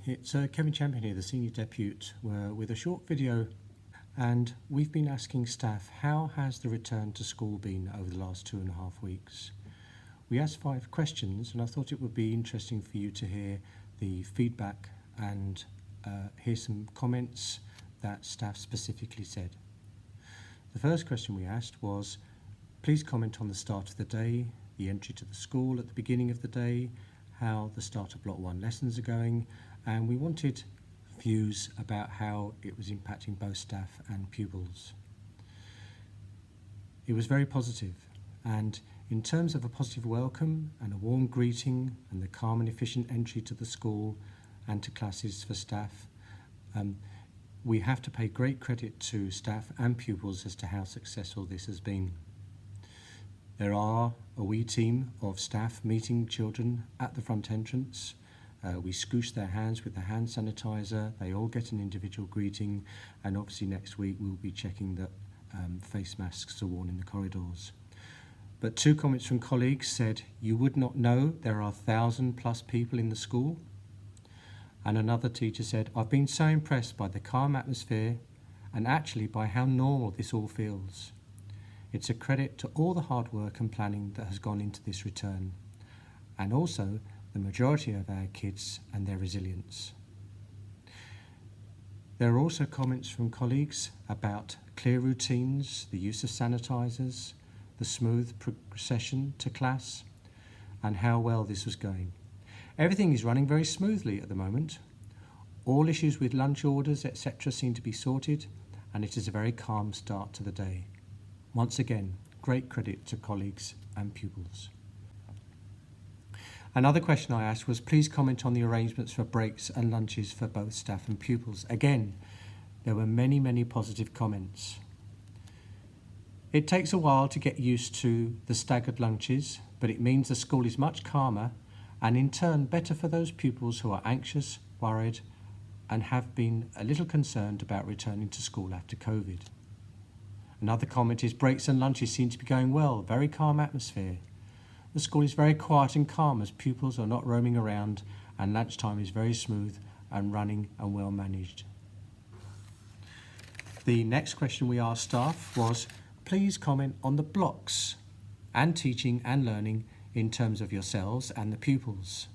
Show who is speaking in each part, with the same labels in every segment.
Speaker 1: it's Kevin Champion here, the Senior Depute, with a short video, and we've been asking staff, how has the return to school been over the last 2.5 weeks? We asked 5 questions, and I thought it would be interesting for you to hear the feedback and hear some comments that staff specifically said. The first question we asked was, please comment on the start of the day, the entry to the school at the beginning of the day, how the start of Block 1 lessons are going, and we wanted views about how it was impacting both staff and pupils. It was very positive, and in terms of a positive welcome and a warm greeting and the calm and efficient entry to the school and to classes for staff, we have to pay great credit to staff and pupils as to how successful this has been. There are a wee team of staff meeting children at the front entrance. We scoosh their hands with the hand sanitizer. They all get an individual greeting, and obviously next week we'll be checking that face masks are worn in the corridors. But 2 comments from colleagues said, "You would not know there are 1,000+ people in the school." And another teacher said, "I've been so impressed by the calm atmosphere and actually by how normal this all feels. It's a credit to all the hard work and planning that has gone into this return, and also the majority of our kids and their resilience." There are also comments from colleagues about clear routines, the use of sanitizers, the smooth procession to class, and how well this was going. Everything is running very smoothly at the moment. All issues with lunch orders, etc. seem to be sorted, and it is a very calm start to the day. Once again, great credit to colleagues and pupils. Another question I asked was, please comment on the arrangements for breaks and lunches for both staff and pupils. Again, there were many positive comments. It takes a while to get used to the staggered lunches, but it means the school is much calmer and in turn better for those pupils who are anxious, worried, and have been a little concerned about returning to school after COVID. Another comment is, breaks and lunches seem to be going well, very calm atmosphere. The school is very quiet and calm as pupils are not roaming around, and lunchtime is very smooth and running and well managed. The next question we asked staff was, please comment on the blocks and teaching and learning in terms of yourselves and the pupils.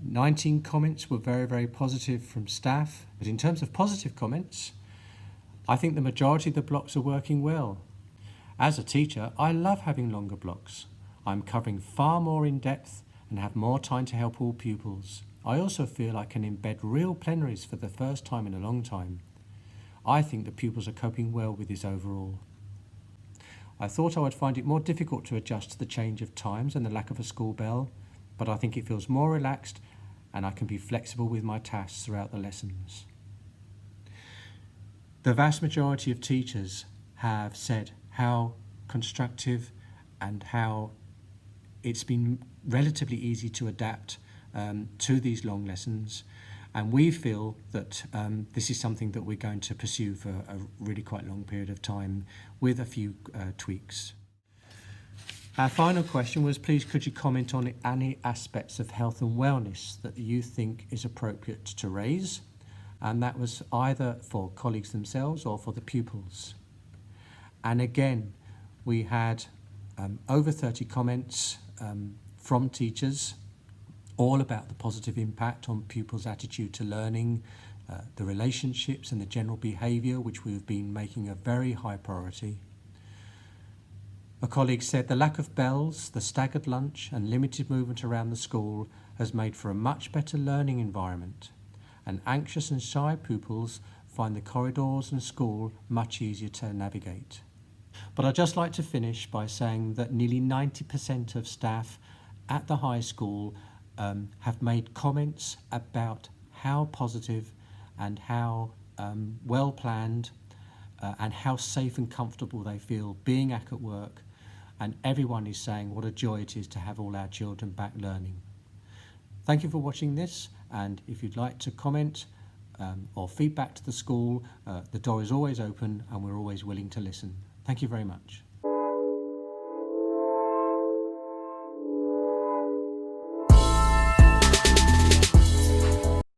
Speaker 1: 19 comments were very positive from staff, but in terms of positive comments, I think the majority of the blocks are working well. As a teacher, I love having longer blocks. I'm covering far more in depth and have more time to help all pupils. I also feel I can embed real plenaries for the first time in a long time. I think the pupils are coping well with this overall. I thought I would find it more difficult to adjust to the change of times and the lack of a school bell, but I think it feels more relaxed and I can be flexible with my tasks throughout the lessons. The vast majority of teachers have said how constructive and how it's been relatively easy to adapt to these long lessons, and we feel that this is something that we're going to pursue for a really quite long period of time with a few tweaks. Our final question was, please could you comment on any aspects of health and wellness that you think is appropriate to raise? And that was either for colleagues themselves or for the pupils. And again, we had over 30 comments from teachers, all about the positive impact on pupils' attitude to learning, the relationships and the general behaviour, which we've been making a very high priority. A colleague said the lack of bells, the staggered lunch and limited movement around the school has made for a much better learning environment, and anxious and shy pupils find the corridors and school much easier to navigate. But I'd just like to finish by saying that nearly 90% of staff at the high school have made comments about how positive and how well planned and how safe and comfortable they feel being at work, and everyone is saying what a joy it is to have all our children back learning. Thank you for watching this, and if you'd like to comment or feedback to the school, the door is always open and we're always willing to listen. Thank you very much.